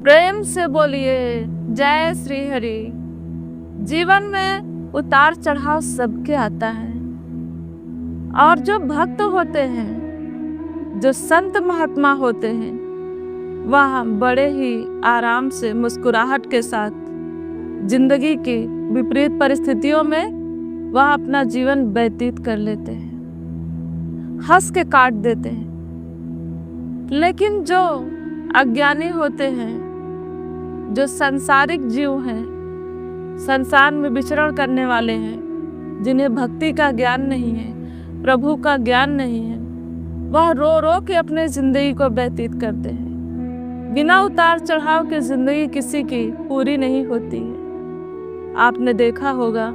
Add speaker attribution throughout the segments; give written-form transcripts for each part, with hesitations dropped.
Speaker 1: प्रेम से बोलिए जय श्री हरि। जीवन में उतार चढ़ाव सबके आता है और जो भक्त होते हैं, जो संत महात्मा होते हैं, वह बड़े ही आराम से मुस्कुराहट के साथ जिंदगी की विपरीत परिस्थितियों में वह अपना जीवन व्यतीत कर लेते हैं, हंस के काट देते हैं। लेकिन जो अज्ञानी होते हैं, जो सांसारिक जीव हैं, संसार में विचरण करने वाले हैं, जिन्हें भक्ति का ज्ञान नहीं है, प्रभु का ज्ञान नहीं है, वह रो रो के अपने जिंदगी को व्यतीत करते हैं। बिना उतार चढ़ाव के जिंदगी किसी की पूरी नहीं होती है। आपने देखा होगा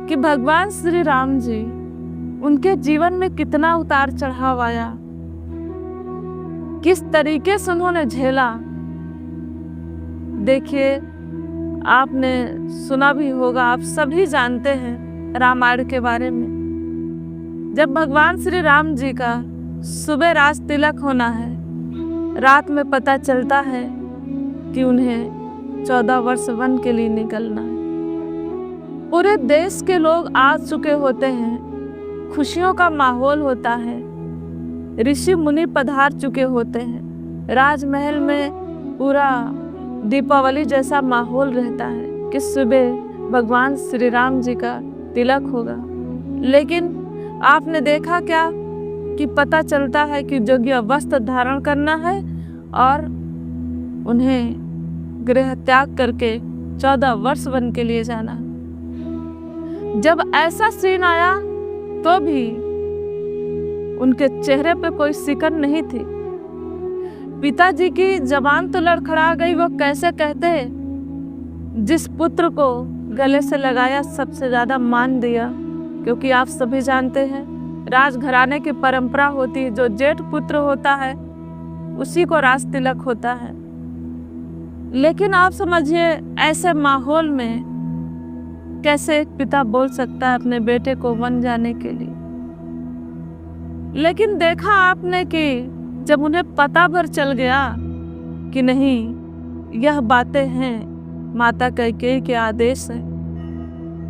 Speaker 1: कि भगवान श्री राम जी, उनके जीवन में कितना उतार चढ़ाव आया, किस तरीके से उन्होंने झेला। देखिए, आपने सुना भी होगा, आप सभी जानते हैं रामायण के बारे में। जब भगवान श्री राम जी का सुबह राज तिलक होना है, रात में पता चलता है कि उन्हें 14 वर्ष वन के लिए निकलना है। पूरे देश के लोग आ चुके होते हैं, खुशियों का माहौल होता है, ऋषि मुनि पधार चुके होते हैं, राजमहल में पूरा दीपावली जैसा माहौल रहता है कि सुबह भगवान श्री राम जी का तिलक होगा। लेकिन आपने देखा क्या कि पता चलता है कि योग्य वस्त्र धारण करना है और उन्हें गृह त्याग करके 14 वर्ष वन के लिए जाना। जब ऐसा सीन आया तो भी उनके चेहरे पे कोई सिकन नहीं थी। पिताजी की जबान तो लड़खड़ा गई। वो कैसे कहते, जिस पुत्र को गले से लगाया सबसे ज्यादा मान दिया। क्योंकि आप सभी जानते हैं राजघराने की परंपरा होती है, जो जेठ पुत्र होता है उसी को राज तिलक होता है। लेकिन आप समझिए, ऐसे माहौल में कैसे एक पिता बोल सकता है अपने बेटे को वन जाने के लिए। लेकिन देखा आपने कि जब उन्हें पता भर चल गया कि नहीं, यह बातें हैं माता कैकेयी के आदेश है,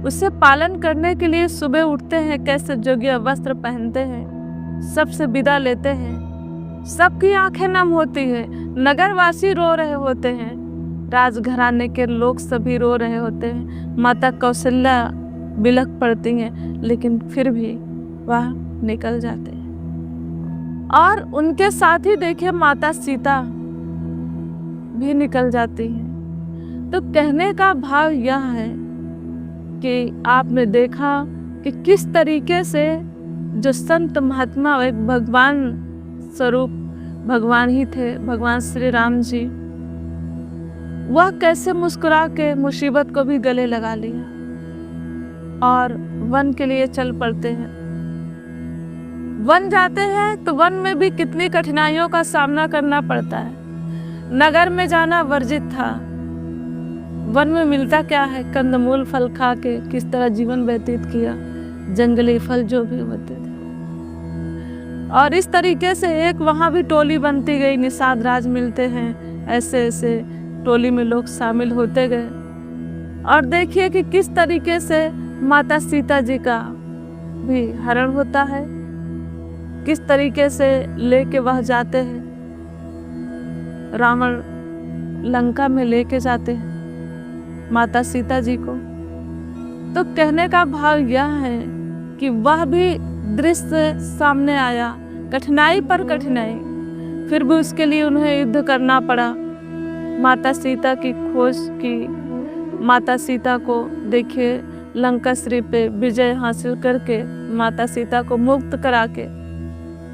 Speaker 1: उससे पालन करने के लिए सुबह उठते हैं, कैसे योग्य वस्त्र पहनते हैं, सबसे विदा लेते हैं। सबकी आंखें नम होती है, नगरवासी रो रहे होते हैं, राजघराने के लोग सभी रो रहे होते हैं, माता कौशल्या बिलख पड़ती हैं, लेकिन फिर भी वह निकल जाते हैं। और उनके साथ ही देखिए माता सीता भी निकल जाती हैं। तो कहने का भाव यह है कि आपने देखा कि किस तरीके से जो संत महात्मा एक भगवान स्वरूप भगवान ही थे, भगवान श्री राम जी, वह कैसे मुस्कुरा के मुसीबत को भी गले लगा लिया और वन के लिए चल पड़ते हैं। वन जाते हैं तो वन में भी कितनी कठिनाइयों का सामना करना पड़ता है। नगर में जाना वर्जित था, वन में मिलता क्या है, कंदमूल फल खा के किस तरह जीवन व्यतीत किया, जंगली फल जो भी होते थे। और इस तरीके से एक वहां भी टोली बनती गई, निषाद राज मिलते हैं, ऐसे ऐसे टोली में लोग शामिल होते गए। और देखिए कि किस तरीके से माता सीता जी का भी हरण होता है, किस तरीके से लेके वह जाते हैं, रावण लंका में लेके जाते हैं माता सीता जी को। तो कहने का भाव यह है कि वह भी दृश्य सामने आया, कठिनाई पर कठिनाई, फिर भी उसके लिए उन्हें युद्ध करना पड़ा। माता सीता की खोज की, माता सीता को देखिए लंकाश्री पे विजय हासिल करके माता सीता को मुक्त करा के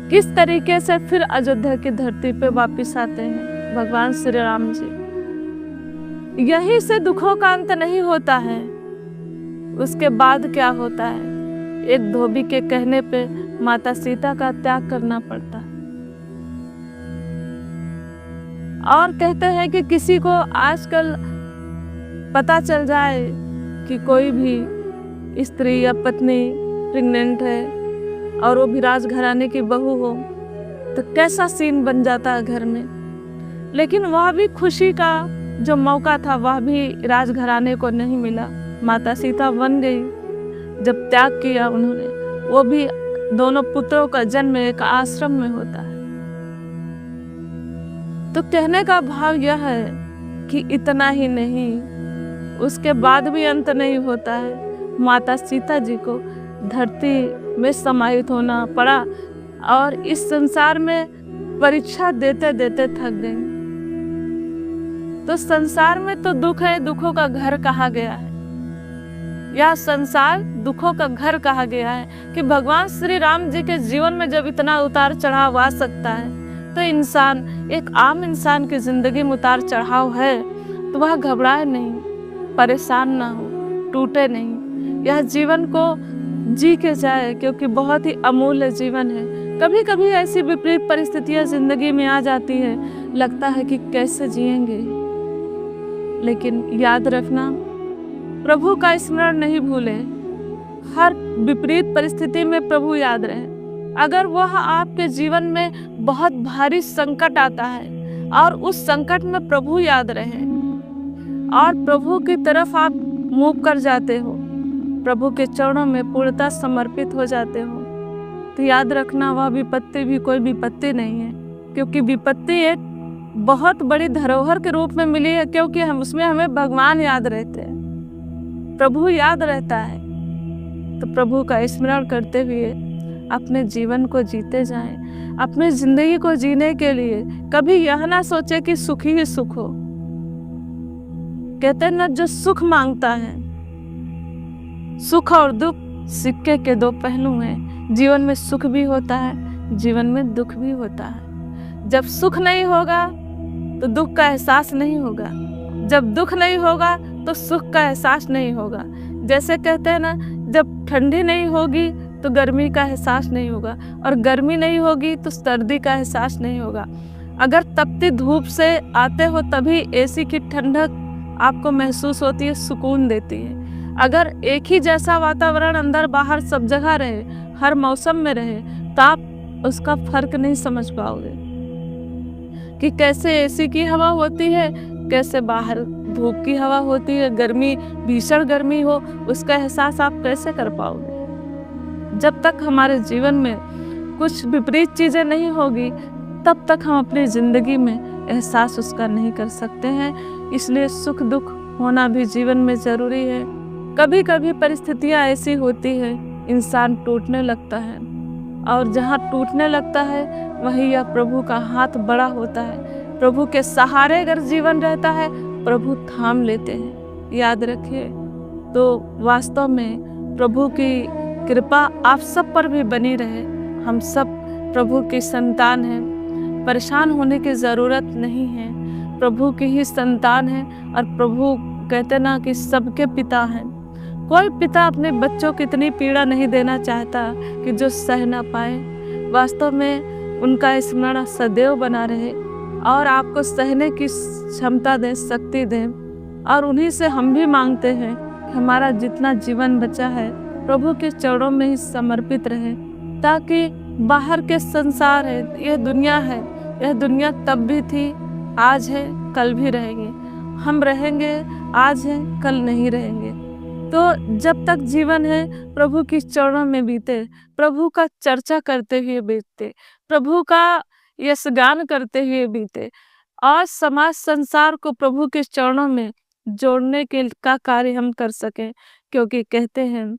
Speaker 1: किस तरीके से फिर अयोध्या की धरती पे वापिस आते हैं भगवान श्री राम जी। यहीं से दुखों का अंत नहीं होता है, उसके बाद क्या होता है, एक धोबी के कहने पे माता सीता का त्याग करना पड़ता है। और कहते हैं कि किसी को आजकल पता चल जाए कि कोई भी स्त्री या पत्नी प्रेग्नेंट है और वो भी राजघराने की बहू हो, तो कैसा सीन बन जाता है घर में। लेकिन वह भी खुशी का जो मौका था वह भी राजघराने को नहीं मिला। माता सीता वन गई, जब त्याग किया उन्होंने, वो भी दोनों पुत्रों का जन्म एक आश्रम में होता है। तो कहने का भाव यह है कि इतना ही नहीं, उसके बाद भी अंत नहीं होता है। माता सीता जी को धरती में समाहित होना पड़ा और इस संसार में परीक्षा देते देते थक गई। तो संसार में तो दुख है, दुखों का घर कहा गया है। यह संसार दुखों का घर कहा गया है कि भगवान श्री राम जी के जीवन में जब इतना उतार चढ़ाव आ सकता है, तो इंसान, एक आम इंसान की जिंदगी में उतार चढ़ाव है तो वह घबराए नहीं, परेशान ना हो, टूटे नहीं, यह जीवन को जी के जाए, क्योंकि बहुत ही अमूल्य जीवन है। कभी कभी ऐसी विपरीत परिस्थितियां जिंदगी में आ जाती है, लगता है कि कैसे जिएंगे, लेकिन याद रखना, प्रभु का स्मरण नहीं भूले। हर विपरीत परिस्थिति में प्रभु याद रहे। अगर वह आपके जीवन में बहुत भारी संकट आता है और उस संकट में प्रभु याद रहे और प्रभु की तरफ आप मुंह कर जाते हो, प्रभु के चरणों में पूर्णतः समर्पित हो जाते हो, तो याद रखना वह विपत्ति भी कोई विपत्ति नहीं है, क्योंकि विपत्ति एक बहुत बड़ी धरोहर के रूप में मिली है, क्योंकि हम उसमें हमें भगवान याद रहते हैं, प्रभु याद रहता है। तो प्रभु का स्मरण करते हुए अपने जीवन को जीते जाएं। अपनी जिंदगी को जीने के लिए कभी यह ना सोचे कि सुख ही सुख हो। कहते हैं ना, जो सुख मांगता है, सुख और दुख सिक्के के दो पहलू हैं। जीवन में सुख भी होता है, जीवन में दुख भी होता है। जब सुख नहीं होगा तो दुख का एहसास नहीं होगा, जब दुख नहीं होगा तो सुख का एहसास नहीं होगा। जैसे कहते हैं ना, जब ठंडी नहीं होगी तो गर्मी का एहसास नहीं होगा, और गर्मी नहीं होगी तो सर्दी का एहसास नहीं होगा। अगर तपती धूप से आते हो तभी एसी की ठंडक आपको महसूस होती है, सुकून देती है। अगर एक ही जैसा वातावरण अंदर बाहर सब जगह रहे, हर मौसम में रहे, तो आप उसका फर्क नहीं समझ पाओगे कि कैसे एसी की हवा होती है, कैसे बाहर धूप की हवा होती है, गर्मी, भीषण गर्मी हो, उसका एहसास आप कैसे कर पाओगे। जब तक हमारे जीवन में कुछ विपरीत चीजें नहीं होगी, तब तक हम अपनी जिंदगी में एहसास उसका नहीं कर सकते हैं। इसलिए सुख दुख होना भी जीवन में जरूरी है। कभी कभी परिस्थितियां ऐसी होती है, इंसान टूटने लगता है, और जहाँ टूटने लगता है वहीं यह प्रभु का हाथ बड़ा होता है। प्रभु के सहारे अगर जीवन रहता है, प्रभु थाम लेते हैं, याद रखिए। तो वास्तव में प्रभु की कृपा आप सब पर भी बनी रहे। हम सब प्रभु की संतान हैं, परेशान होने की ज़रूरत नहीं है, प्रभु की ही संतान है। और प्रभु कहते ना कि सबके पिता हैं। कोई पिता अपने बच्चों को इतनी पीड़ा नहीं देना चाहता कि जो सह ना पाए। वास्तव में उनका स्मरण सदैव बना रहे और आपको सहने की क्षमता दें, शक्ति दें। और उन्हीं से हम भी मांगते हैं कि हमारा जितना जीवन बचा है प्रभु के चरणों में ही समर्पित रहे, ताकि बाहर के संसार है, यह दुनिया है, यह दुनिया तब भी थी, आज है, कल भी रहेंगे। हम रहेंगे, आज है, कल नहीं रहेंगे। तो जब तक जीवन है प्रभु की चरणों में बीते, प्रभु का चर्चा करते हुए बीते, प्रभु का यशगान करते हुए बीते, और समाज संसार को प्रभु के चरणों में जोड़ने के का कार्य हम कर सकें। क्योंकि कहते हैं,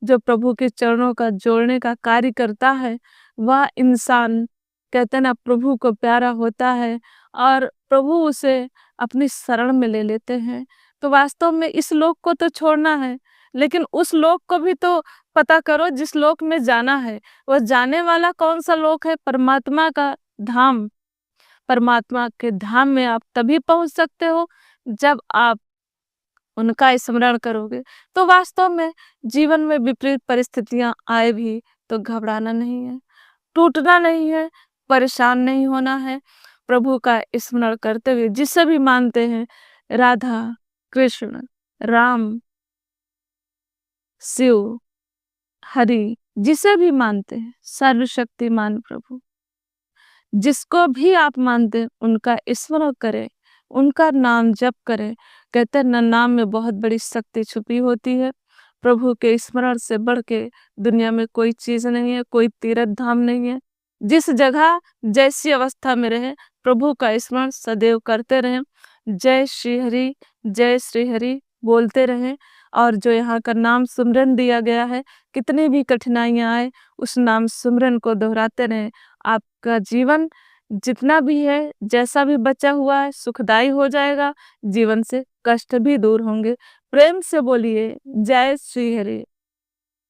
Speaker 1: जो प्रभु के चरणों का जोड़ने का कार्य करता है वह इंसान, कहते ना, प्रभु को प्यारा होता है और प्रभु उसे अपनी शरण में ले लेते हैं। तो वास्तव में इस लोक को तो छोड़ना है, लेकिन उस लोक को भी तो पता करो जिस लोक में जाना है। वह जाने वाला कौन सा लोक है? परमात्मा का धाम। परमात्मा के धाम में आप तभी पहुंच सकते हो जब आप उनका स्मरण करोगे। तो वास्तव में जीवन में विपरीत परिस्थितियां आए भी तो घबराना नहीं है, टूटना नहीं है, परेशान नहीं होना है। प्रभु का स्मरण करते हुए जिसे भी मानते हैं, राधा, कृष्ण, राम, शिव, हरि, जिसे भी मानते हैं, सर्वशक्तिमान प्रभु, जिसको भी आप मानते हैं उनका स्मरण करें, उनका नाम जप करें। कहते हैं ना, नाम में बहुत बड़ी शक्ति छुपी होती है। प्रभु के स्मरण से बढ़ के दुनिया में कोई चीज नहीं है, कोई तीर्थ धाम नहीं है। जिस जगह जैसी अवस्था में रहे, प्रभु का स्मरण सदैव करते रहें। जय श्री हरि बोलते रहें। और जो यहाँ का नाम सुमरन दिया गया है, कितनी भी कठिनाइयां आए, उस नाम सुमरन को दोहराते रहें। आपका जीवन जितना भी है, जैसा भी बचा हुआ है, सुखदाई हो जाएगा। जीवन से कष्ट भी दूर होंगे। प्रेम से बोलिए जय श्री हरि।